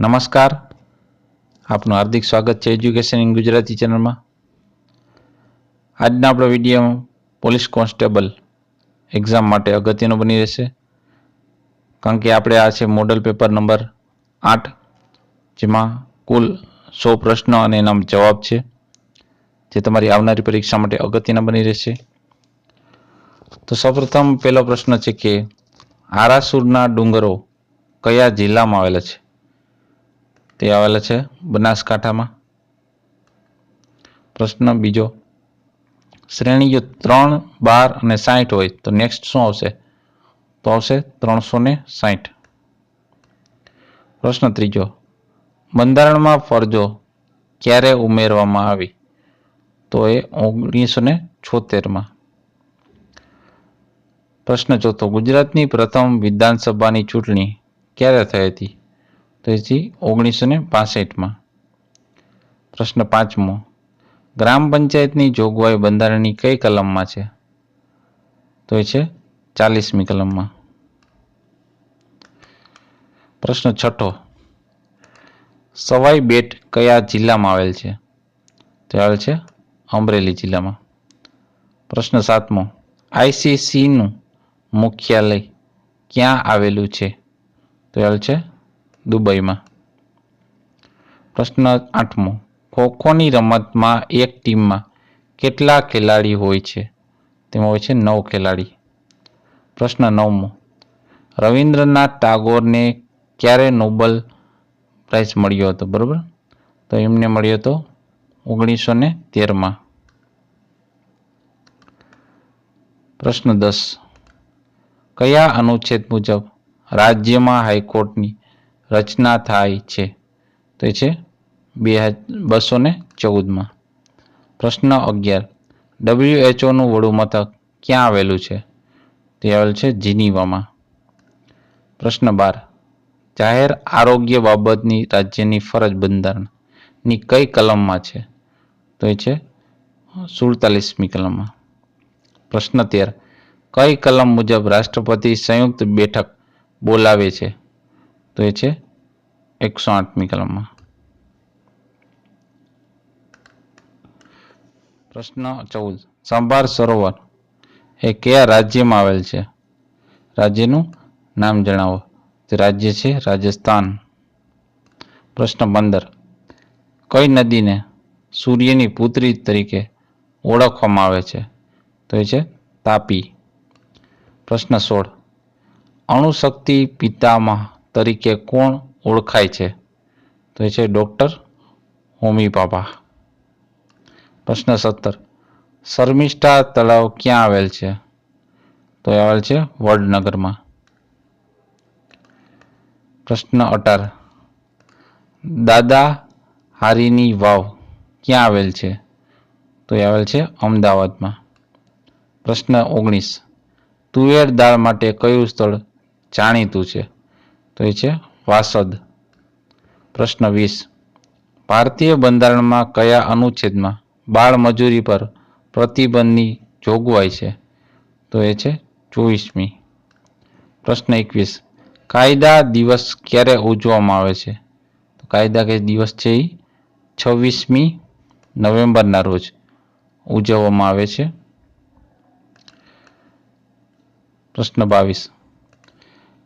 નમસ્કાર, આપનું હાર્દિક સ્વાગત છે એજ્યુકેશન ઇન ગુજરાતી ચેનલમાં. આજના આપણો વિડીયો પોલીસ કોન્સ્ટેબલ એક્ઝામ માટે અગત્યનો બની રહેશે, કારણ કે આપણે આ છે મોડલ પેપર નંબર 8, જેમાં કુલ 100 પ્રશ્નો અને એના જવાબ છે, જે તમારી આવનારી પરીક્ષા માટે અગત્યના બની રહેશે. તો સૌપ્રથમ પહેલો પ્રશ્ન છે કે આરાસુરના ડુંગરો કયા જિલ્લામાં આવેલા છે? તે આવેલા છે બનાસકાંઠામાં. પ્રશ્ન બીજો, શ્રેણીઓ 3, 12 અને 60 હોય તો નેક્સ્ટ શું આવશે? તો આવશે 360. પ્રશ્ન ત્રીજો, બંધારણમાં ફરજો ક્યારે ઉમેરવામાં આવી? તો એ 1976માં. પ્રશ્ન ચોથો, ગુજરાતની પ્રથમ વિધાનસભાની ચૂંટણી ક્યારે થઈ હતી? તો એ 1965માં. પ્રશ્ન પાંચમો, ગ્રામ પંચાયતની જોગવાઈ બંધારણની કઈ કલમમાં છે? તો એ છે 40મી કલમમાં. પ્રશ્ન છઠ્ઠો, સવાઈ બેટ કયા જિલ્લામાં આવેલ છે? તો આવેલ છે અમરેલી જિલ્લામાં. પ્રશ્ન સાતમો, આઈસીસીનું મુખ્યાલય ક્યાં આવેલું છે? તો આવેલ છે દુબઈમાં. પ્રશ્ન આઠમો, ખોખોની રમતમાં એક ટીમમાં કેટલા ખેલાડી હોય છે? તેમાં હોય છે 9 ખેલાડી. પ્રશ્ન નવમો, રવિન્દ્રનાથ ટાગોરને ક્યારે નોબેલ પ્રાઇઝ મળ્યો હતો? બરોબર, તો એમને મળ્યો હતો 1913માં. પ્રશ્ન 10, કયા અનુચ્છેદ મુજબ રાજ્યમાં હાઈકોર્ટની રચના થાય છે? તો એ છે 214માં. પ્રશ્ન 11, WHO વડું મથક ક્યાં આવેલું છે? તે આવેલ છે જીનીવામાં. પ્રશ્ન 12, જાહેર આરોગ્ય બાબતની રાજ્યની ફરજ બંધારણની કઈ કલમમાં છે? તો એ છે 47મી કલમમાં. પ્રશ્ન 13, કઈ કલમ મુજબ રાષ્ટ્રપતિ સંયુક્ત બેઠક બોલાવે છે? તો એ છે 108મી કલમમાં. પ્રશ્ન 14, સંભાર સરોવર એ કયા રાજ્યમાં આવેલ છે? રાજ્યનું નામ જણાવો. તે રાજ્ય છે રાજસ્થાન. પ્રશ્ન 15, કઈ નદીને સૂર્યની પુત્રી તરીકે ઓળખવામાં આવે છે? તો એ છે તાપી. પ્રશ્ન 16, અણુશક્તિ પિતામહ તરીકે કોણ ઓળખાય છે? તો એ છે ડોક્ટર હોમી ભાભા. પ્રશ્ન 17, શર્મિષ્ઠા તળાવ ક્યાં આવેલ છે? તો એ આવેલ છે વડનગરમાં. પ્રશ્ન 18, દાદા હારીની વાવ ક્યાં આવેલ છે? તો એ આવેલ છે અમદાવાદમાં. પ્રશ્ન 19, તુવેર દાળ માટે કયું સ્થળ જાણીતું છે? તો એ છે વાસદ. પ્રશ્ન 20, ભારતીય બંધારણમાં કયા અનુચ્છેદમાં બાળ મજૂરી પર પ્રતિબંધની જોગવાઈ છે? તો એ છે 24મી. પ્રશ્ન 21, કાયદા દિવસ ક્યારે ઉજવવામાં આવે છે? તો કાયદા કે દિવસ છે એ 26મી નવેમ્બરના રોજ ઉજવવામાં આવે છે. પ્રશ્ન 22,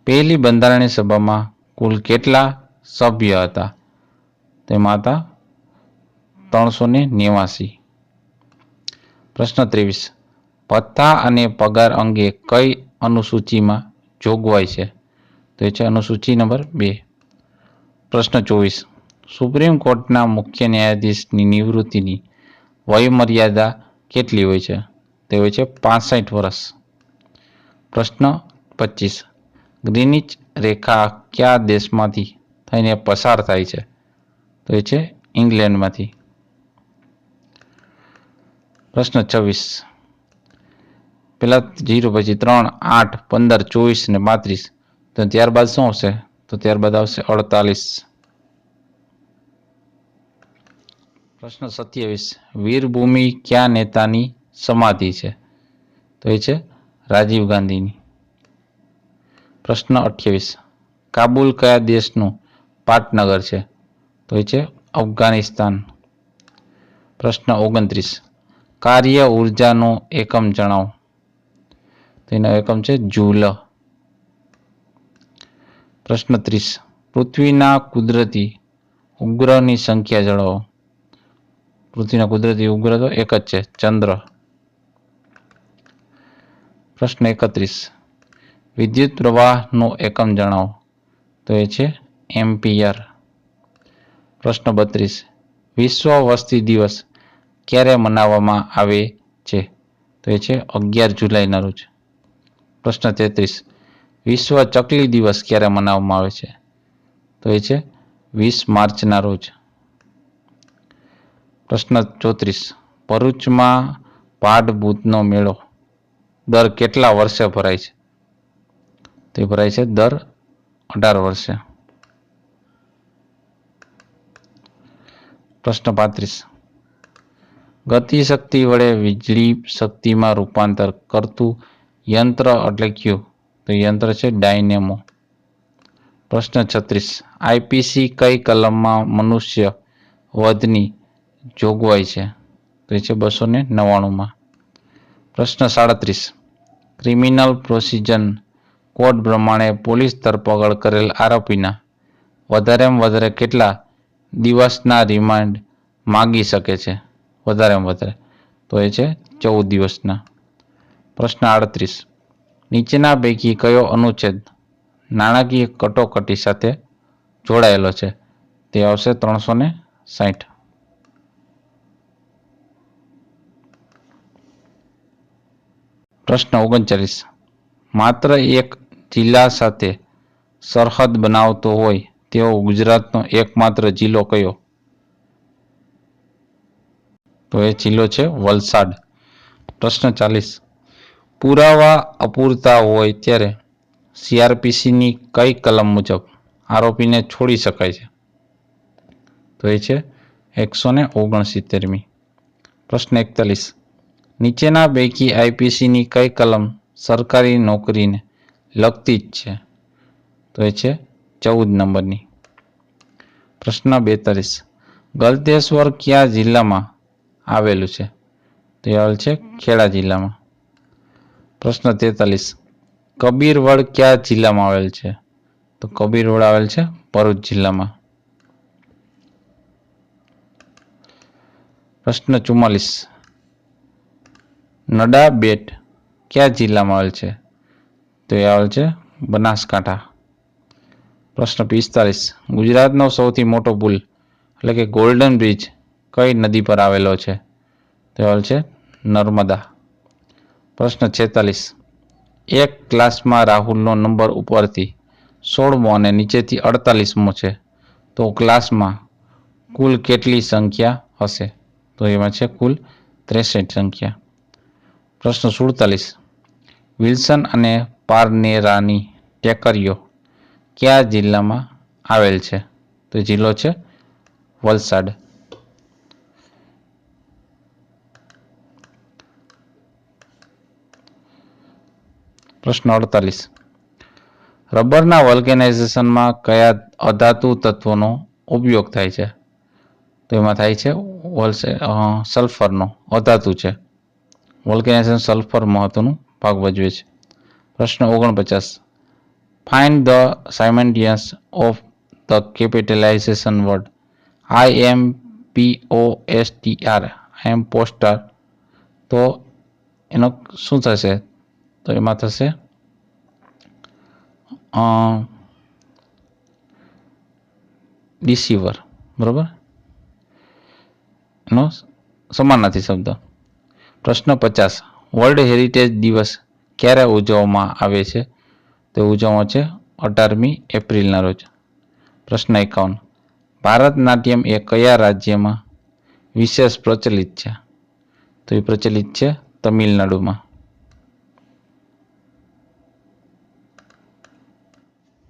પહેલી બંધારણીય સભામાં કુલ કેટલા સભ્ય હતા? તેમાં હતા 389. પ્રશ્ન 23, ભથ્થા અને પગાર અંગે કઈ અનુસૂચિમાં જોગવાઈ છે? તો એ છે અનુસૂચિ નંબર 2. પ્રશ્ન 24, સુપ્રીમ કોર્ટના મુખ્ય ન્યાયાધીશની નિવૃત્તિની વયમર્યાદા કેટલી હોય છે? તે હોય છે 65 વર્ષ. પ્રશ્ન 25, ગ્રીનિચ રેખા કયા દેશમાંથી થઈને પસાર થાય છે? તો એ છે ઇંગ્લેન્ડમાંથી. પ્રશ્ન 26, પહેલા 0 પછી 3, 8, 15, 24 ને 32, તો ત્યારબાદ શું આવશે? તો ત્યારબાદ આવશે 48. પ્રશ્ન 27, વીરભૂમિ કયા નેતાની સમાધિ છે? તો એ છે રાજીવ ગાંધીની. પ્રશ્ન 28, કાબુલ કયા દેશનું પાટનગર છે? તો એ છે અફઘાનિસ્તાન. પ્રશ્ન 29. કાર્ય ઉર્જાનો એકમ જણાવો. તો એનો એકમ છે જૂલ. પ્રશ્ન 30. પૃથ્વીના કુદરતી ઉપગ્રહની સંખ્યા જણાવો. પૃથ્વીના કુદરતી ઉપગ્રહ તો એક જ છે, ચંદ્ર. પ્રશ્ન 31. વિદ્યુત પ્રવાહનો એકમ જણાવો. તો એ છે એમ્પિયર. પ્રશ્ન 32. વિશ્વ વસ્તી દિવસ ક્યારે મનાવવામાં આવે છે? તો એ છે 11 જુલાઈના રોજ. પ્રશ્ન 33. વિશ્વ ચકલી દિવસ ક્યારે મનાવવામાં આવે છે? તો એ છે 20 માર્ચના રોજ. પ્રશ્ન 34. ભરૂચમાં ભાડ ભૂતનો મેળો દર કેટલા વર્ષે ભરાય છે? તે ભરાય છે દર 18 વર્ષે. પ્રશ્ન 35. ગતિશક્તિ વડે વીજળી શક્તિમાં રૂપાંતર કરતું યંત્ર એટલે કયું? તો યંત્ર છે ડાયનેમો. પ્રશ્ન 36. આઈપીસી કઈ કલમમાં મનુષ્ય વધની જોગવાઈ છે? તો એ છે 299માં. પ્રશ્ન 37. ક્રિમિનલ પ્રોસિજર કોડ પ્રમાણે પોલીસ ધરપકડ કરેલ આરોપીના વધારેમાં વધારે કેટલા દિવસના રિમાન્ડ માગી શકે છે? વધારેમાં વધારે તો એ છે 14 દિવસના. પ્રશ્ન 38. નીચેના પૈકી કયો અનુચ્છેદ નાણાકીય કટોકટી સાથે જોડાયેલો છે? તે આવશે 360. પ્રશ્ન 39. માત્ર એક જિલ્લા સાથે સરહદ બનાવતો હોય તેવો ગુજરાતનો એકમાત્ર જિલ્લો કયો? તો એ જિલ્લો છે વલસાડ. પ્રશ્ન 40. પુરાવા અપૂરતા હોય ત્યારે સીઆરપીસીની કઈ કલમ મુજબ આરોપીને છોડી શકાય છે? તો એ છે 169મી. પ્રશ્ન 41. નીચેના પૈકી આઈપીસીની કઈ કલમ સરકારી નોકરીને લગતી જ છે? તો એ છે 14 નંબરની. પ્રશ્ન 42. ગલતેશ્વર કયા જિલ્લામાં આવેલું છે? તો એ આવેલ છે ખેડા જિલ્લામાં. પ્રશ્ન 43. કબીરવડ કયા જિલ્લામાં આવેલ છે? તો કબીરવડ આવેલ છે ભરૂચ જિલ્લામાં. પ્રશ્ન 44. નડા બેટ કયા જિલ્લામાં આવેલ છે? તો એ આવેલ છે બનાસકાંઠા. પ્રશ્ન 45. ગુજરાતનો સૌથી મોટો પુલ એટલે કે ગોલ્ડન બ્રિજ કઈ નદી પર આવેલો છે? તો આવેલ છે નર્મદા. પ્રશ્ન 46. એક ક્લાસમાં રાહુલનો નંબર ઉપરથી 16મો અને નીચેથી 48મો છે, તો ક્લાસમાં કુલ કેટલી સંખ્યા હશે? તો એમાં છે કુલ 63 સંખ્યા. પ્રશ્ન 47. વિલ્સન અને પારનેરાની ટેકરીઓ કયા જિલ્લામાં આવેલ છે? તો જિલ્લો છે વલસાડ. પ્રશ્ન 48. રબરના વલ્કેનાઇઝેશનમાં કયા અધાતુ તત્વોનો ઉપયોગ થાય છે? તો એમાં થાય છે સલ્ફરનો અધાતુ છે. વલ્કેનાઇઝેશન સલ્ફર મહત્વનું ભાગ ભજવે છે. પ્રશ્ન 49. Find the synonyms of the capitalization word. IMPOSTR impostor. તો એનો શું થશે? તો એમાં થશે ડિસીવર. બરોબર, એનો સમાનાર્થી શબ્દ. પ્રશ્ન 50. વર્લ્ડ હેરિટેજ દિવસ ક્યારે ઉજવવામાં આવે છે? તો ઉજવવામાં છે 18મી એપ્રિલના રોજ. પ્રશ્ન 51. ભારતનાટ્યમ એ કયા રાજ્યમાં વિશેષ પ્રચલિત છે? તો એ પ્રચલિત છે તમિલનાડુમાં.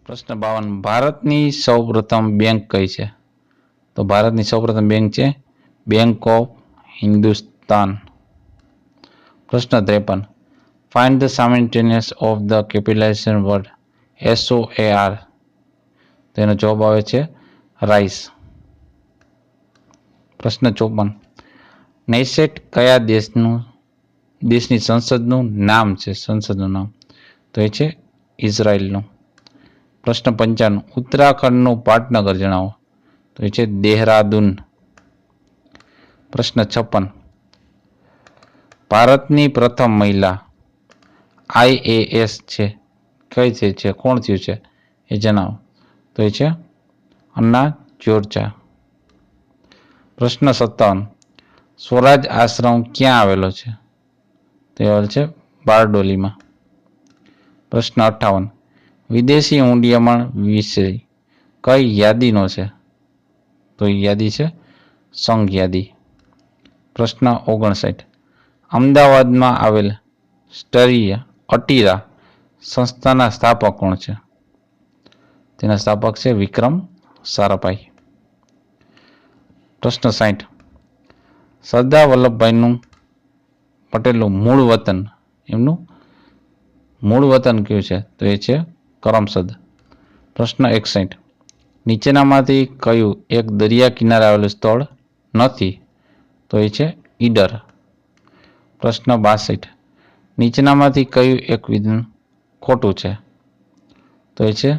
પ્રશ્ન 52. ભારતની સૌપ્રથમ બેંક કઈ છે? તો ભારતની સૌપ્રથમ બેંક છે બેંક ઓફ હિન્દુસ્તાન. પ્રશ્ન 53. Find the synonymous of the capitalization word SOAR. તેનો જવાબ આવે છે રાઈસ. પ્રશ્ન 54. નેસેટ કયા દેશની સંસદનું નામ છે? સંસદનું નામ તો એ છે ઇઝરાયલનું. પ્રશ્ન 55. ઉત્તરાખંડનું પાટનગર જણાવો તો એ છે દેહરાદૂન. પ્રશ્ન 56. ભારતની પ્રથમ મહિલા IAS છે કઈ છે કોણ થયું છે એ જણાવો તો એ છે અન્ના જોર્ચા. પ્રશ્ન 57. સ્વરાજ આશ્રમ ક્યાં આવેલો છે તો એ આવેલો છે બારડોલીમાં. પ્રશ્ન 58. વિદેશી ઊંડિયામણ વિશે કઈ યાદીનો છે તો એ યાદી છે સંઘ યાદી. પ્રશ્ન 59. અમદાવાદમાં આવેલ અટીરા સંસ્થાના સ્થાપક કોણ છે? તેના સ્થાપક છે વિક્રમ સારાભાઈ. પ્રશ્ન 60. સરદાર વલ્લભભાઈનું પટેલનું મૂળ વતન એમનું મૂળ વતન કયું છે તો એ છે કરમસદ. પ્રશ્ન 61. નીચેનામાંથી કયું એક દરિયા કિનારે આવેલું સ્થળ નથી તો એ છે ઈડર. પ્રશ્ન 62. નીચેનામાંથી કયું એક વિધાન ખોટું છે તો એ છે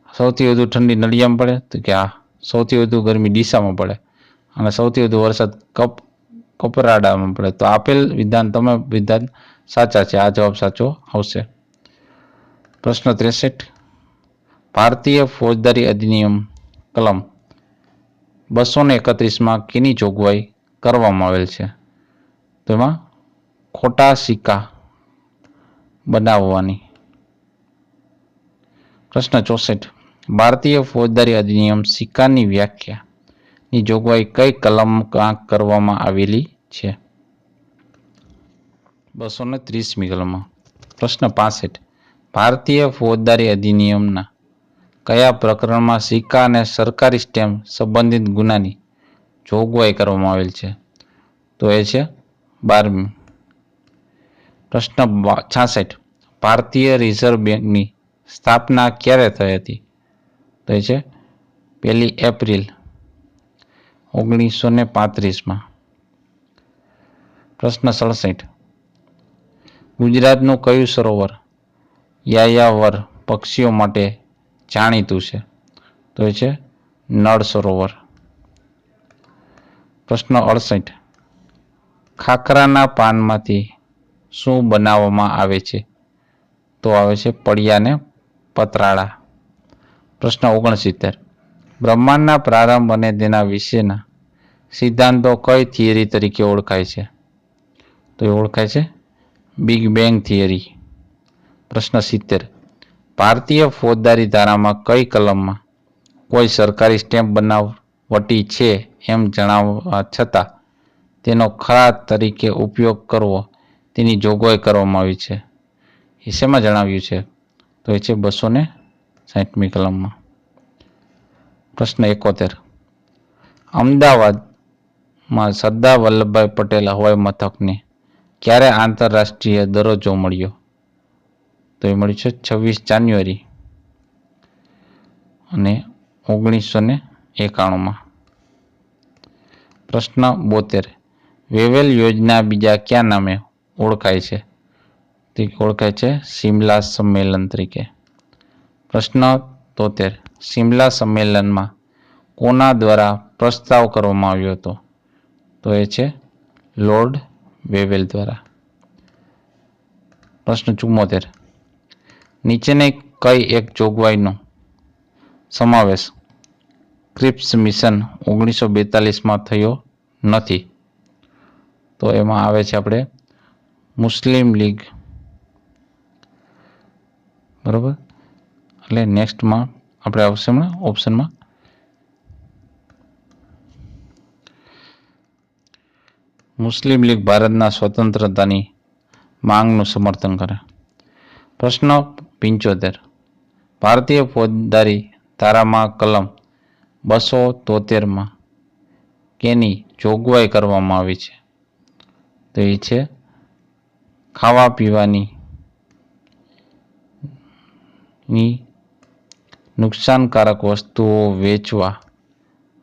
સૌથી વધુ ઠંડી નળિયામાં પડે તો કે આ સૌથી વધુ ગરમી ડીસામાં પડે અને સૌથી વધુ વરસાદ કપરાડામાં પડે. તો આપેલ વિધાન સાચા છે. આ જવાબ સાચો આવશે. પ્રશ્ન 63. ભારતીય ફોજદારી અધિનિયમ કલમ 231માં કેની જોગવાઈ કરવામાં આવેલ છે તો એમાં ખોટા સિક્કા બનાવવાની. પ્રશ્ન 64. ભારતીય ફોજદારી અધિનિયમ સિક્કાની વ્યાખ્યાની જોગવાઈ કઈ કલમમાં કરવામાં આવેલી છે 230મી કલમમાં. પ્રશ્ન 65. ભારતીય ફોજદારી અધિનિયમના કયા પ્રકરણમાં સિક્કા અને સરકારી સ્ટેમ્પ સંબંધિત ગુનાની જોગવાઈ કરવામાં આવેલ છે તો એ છે 12મી. પ્રશ્ન 66. ભારતીય રિઝર્વ બેંકની સ્થાપના ક્યારે થઈ હતી તો એ છે 1 એપ્રિલ 1935માં. પ્રશ્ન 67. ગુજરાતનું કયું સરોવર યાયાવર પક્ષીઓ માટે જાણીતું છે તો એ છે નળ સરોવર. પ્રશ્ન 68. ખાખરાના પાનમાંથી શું બનાવવામાં આવે છે તો આવે છે પડિયાને પતરાળા. પ્રશ્ન 69. બ્રહ્માંડના પ્રારંભ અને તેના વિશેના સિદ્ધાંતો કઈ થિયરી તરીકે ઓળખાય છે તો એ ઓળખાય છે બિગ બેંગ થિયરી. પ્રશ્ન 70. ભારતીય ફોજદારી ધારામાં કઈ કલમમાં કોઈ સરકારી સ્ટેમ્પ બનાવટી છે એમ જણાવવા છતાં તેનો ખરા તરીકે ઉપયોગ કરવો તેની જોગવાઈ કરવામાં આવી છે એ શેમાં જણાવ્યું છે તો એ છે 260મી કલમમાં. પ્રશ્ન 71. અમદાવાદમાં સરદાર વલ્લભભાઈ પટેલ હવાઈ મથકને ક્યારે આંતરરાષ્ટ્રીય દરજ્જો મળ્યો તો એ મળ્યું છે 26 જાન્યુઆરી અને 1991માં. પ્રશ્ન 72. વેવેલ યોજના બીજા કયા નામે ઓળખાય છે તે ઓળખાય છે સિમલા સંમેલન તરીકે. પ્રશ્ન 73. સિમલા સંમેલનમાં કોના દ્વારા પ્રસ્તાવ કરવામાં આવ્યો હતો તો એ છે લોર્ડ વેવેલ દ્વારા. પ્રશ્ન 74. નીચેની કઈ એક જોગવાઈનો સમાવેશ ક્રિપ્સ મિશન 1942માં થયો નથી તો એમાં આવે છે આપણે મુસ્લિમ લીગ. બરોબર એટલે નેક્સ્ટમાં આપણે આવશે ઓપ્શનમાં મુસ્લિમ લીગ ભારતના સ્વતંત્રતાની માંગનું સમર્થન કરે. પ્રશ્ન 75. ભારતીય ફોજદારી ધારામાં કલમ 273માં કેની જોગવાઈ કરવામાં આવી છે તો એ છે ખાવા પીવાની નુકસાનકારક વસ્તુઓ વેચવા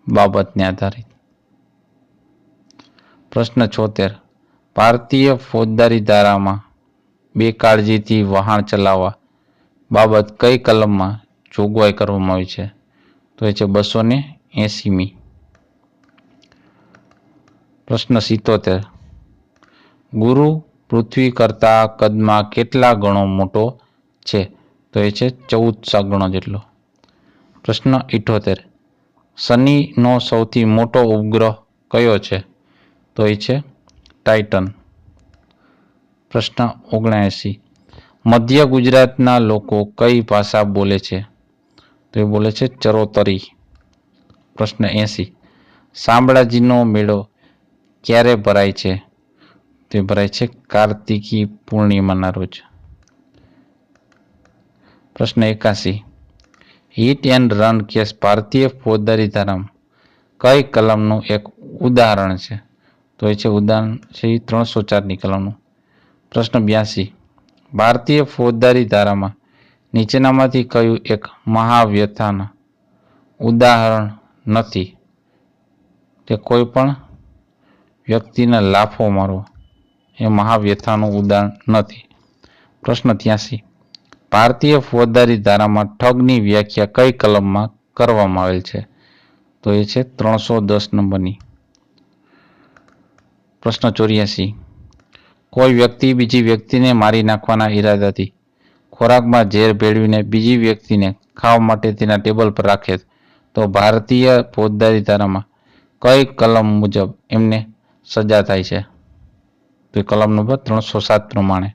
બાબતને આધારિત. પ્રશ્ન 76. ભારતીય ફોજદારી ધારામાં બેકાળજીથી વાહન ચલાવવા બાબત કઈ કલમમાં જોગવાઈ કરવામાં આવી છે? તો એ છે 280મી. પ્રશ્ન 77. ગુરુ પૃથ્વી કરતા કદમાં કેટલા ગણો મોટો છે? તો એ છે 1400 ગણો જેટલો. પ્રશ્ન 78. શનિનો સૌથી મોટો ઉપગ્રહ કયો છે? તો એ છે ટાઇટન. પ્રશ્ન 79. મધ્ય ગુજરાતના લોકો કઈ ભાષા બોલે છે? તો એ બોલે છે ચરોતરી. પ્રશ્ન 80. શામળાજીનો મેળો ક્યારે ભરાય છે? તે ભરાય છે કાર્તિકી પૂર્ણિમાના રોજ. પ્રશ્ન 81. હિટ એન્ડ રન કેસ ભારતીય ફોજદારી ધારામાં કઈ કલમનું એક ઉદાહરણ છે? તો એ છે ઉદાહરણ છે 304ની કલમનું. પ્રશ્ન 82. ભારતીય ફોજદારી ધારામાં નીચેનામાંથી કયું એક મહાવ્યથાના ઉદાહરણ નથી? તે કોઈ પણ વ્યક્તિને લાફો મારવો એ મહાવ્યથાનું ઉદાહરણ નથી. પ્રશ્ન 83. ભારતીય ફોજદારી ધારામાં ઠગની વ્યાખ્યા કઈ કલમમાં કરવામાં આવેલ છે? તો એ છે 310 નંબરની. પ્રશ્ન 84. કોઈ વ્યક્તિ બીજી વ્યક્તિને મારી નાખવાના ઈરાદાથી ખોરાકમાં ઝેર ભેળવીને બીજી વ્યક્તિને ખાવા માટે તેના ટેબલ પર રાખે તો ભારતીય ફોજદારી ધારામાં કઈ કલમ મુજબ એમને સજા થાય છે? તો કલમ નંબર 307 પ્રમાણે.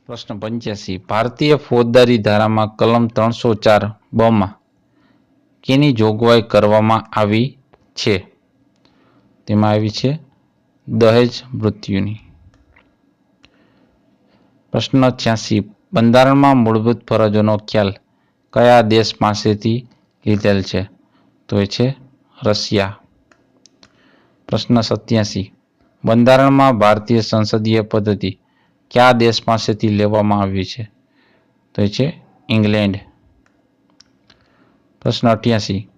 પ્રશ્ન 85. ભારતીય ફોજદારી ધારામાં કલમ 304 બમાં કેની જોગવાઈ કરવામાં આવી છે? તેમાં આવી છે દહેજ મૃત્યુની. પ્રશ્ન 86. બંધારણમાં મૂળભૂત ફરજોનો ખ્યાલ કયા દેશ પાસેથી લીધેલ છે? તો એ છે રશિયા. પ્રશ્ન 87. બંધારણમાં ભારતીય સંસદીય પદ્ધતિ કયા દેશ પાસેથી લેવામાં આવી છે? તો એ છે ઇંગ્લેન્ડ. પ્રશ્ન 88.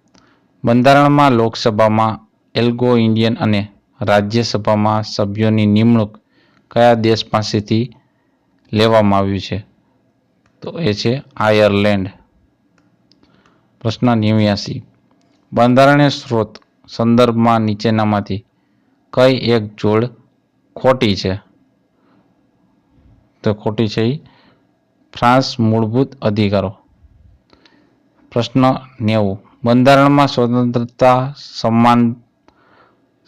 બંધારણમાં લોકસભામાં એંગ્લો ઇન્ડિયન અને રાજ્યસભામાં સભ્યોની નિમણૂક કયા દેશ પાસેથી લેવામાં આવ્યું છે? તો એ છે આયર્લેન્ડ. પ્રશ્ન 89. બંધારણીય સ્ત્રોત સંદર્ભમાં નીચેનામાંથી કઈ એક જોડ ખોટી છે? તો ખોટી છે એ ફ્રાન્સ મૂળભૂત અધિકારો. પ્રશ્ન 90. બંધારણમાં સ્વતંત્રતા,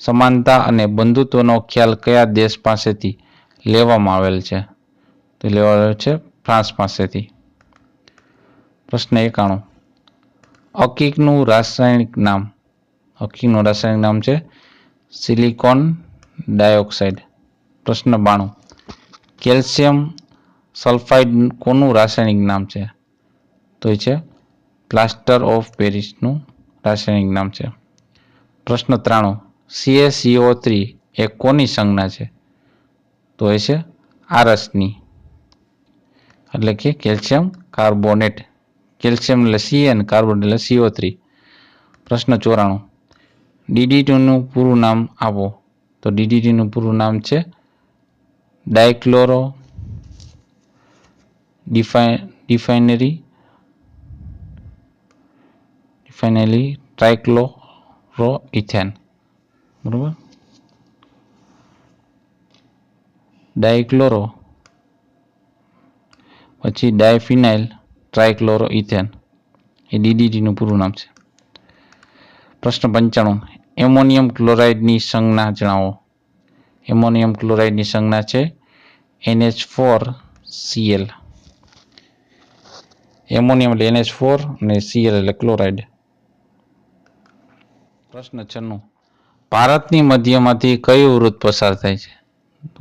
સમાનતા અને બંધુત્વનો ખ્યાલ કયા દેશ પાસેથી લેવામાં આવેલ છે? તો લેવામાં આવેલ છે ફ્રાન્સ પાસેથી. પ્રશ્ન 91. અકીકનું રાસાયણિક નામ છે સિલિકોન ડાયોક્સાઇડ. પ્રશ્ન 92. કેલ્શિયમ સલ્ફાઇડ કોનું રાસાયણિક નામ છે? તો એ છે પ્લાસ્ટર ઓફ પેરિસનું રાસાયણિક નામ છે. પ્રશ્ન 93. CaCO3 એ કોની સંજ્ઞા છે? તો એ છે આરસની, એટલે કે કેલ્શિયમ કાર્બોનેટ. કેલ્શિયમ એટલે Ca અને કાર્બોનેટ એટલે CO3. પ્રશ્ન 94. DDTનું પૂરું નામ આપો. તો DDTનું પૂરું નામ છે ડાયક્લોરો ડિફાઇનરી ટ્રાઇક્લોરોઇથેન. બરોબર, ડાયક્લોરો પછી ડાયફિનાઇલ ટ્રાઇક્લોરોઇથેન એ DDTનું પૂરું નામ છે. પ્રશ્ન 95. એમોનિયમ ક્લોરાઇડની સંજ્ઞા જણાવો. એમોનિયમ ક્લોરાઇડની સંજ્ઞા છે NH4Cl. એમોનિયમ એટલે NH4 અને Cl એટલે ક્લોરાઇડ. પ્રશ્ન 96. ભારતની મધ્યમાંથી કયું વૃત્ત પસાર થાય છે?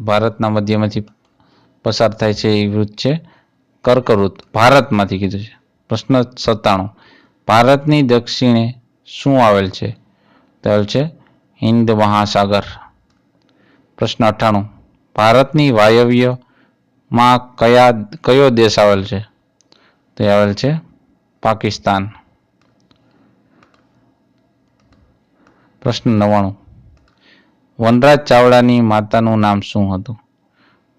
ભારતના મધ્યમાંથી પસાર થાય છે એ વૃત્ત છે કર્કવૃત્ત. ભારતમાંથી કીધું છે. પ્રશ્ન 97. ભારતની દક્ષિણે શું આવેલ છે? તો આવેલ છે હિન્દ મહાસાગર. પ્રશ્ન 98. ભારતની વાયવ્યમાં કયો દેશ આવેલ છે? તો એ આવેલ છે પાકિસ્તાન. પ્રશ્ન 99. વનરાજ ચાવડાની માતાનું નામ શું હતું?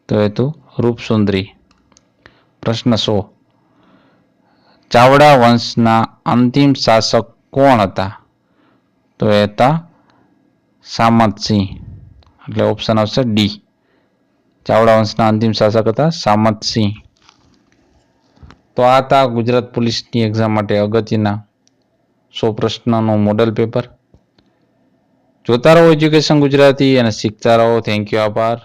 તો એ હતું રૂપસુંદરી. પ્રશ્ન 100. ચાવડા વંશના અંતિમ શાસક કોણ હતા? તો એ હતા સામતસિંહ. એટલે ઓપ્શન આવશે ડી. ચાવડા વંશના અંતિમ શાસક હતા સામતસિંહ. તો આ હતા ગુજરાત પોલીસની એક્ઝામ માટે અગત્યના 100 પ્રશ્નનું મોડલ પેપર. જોતા રહો એજ્યુકેશન ગુજરાતી અને શીખતા રહો. Thank you. આભાર.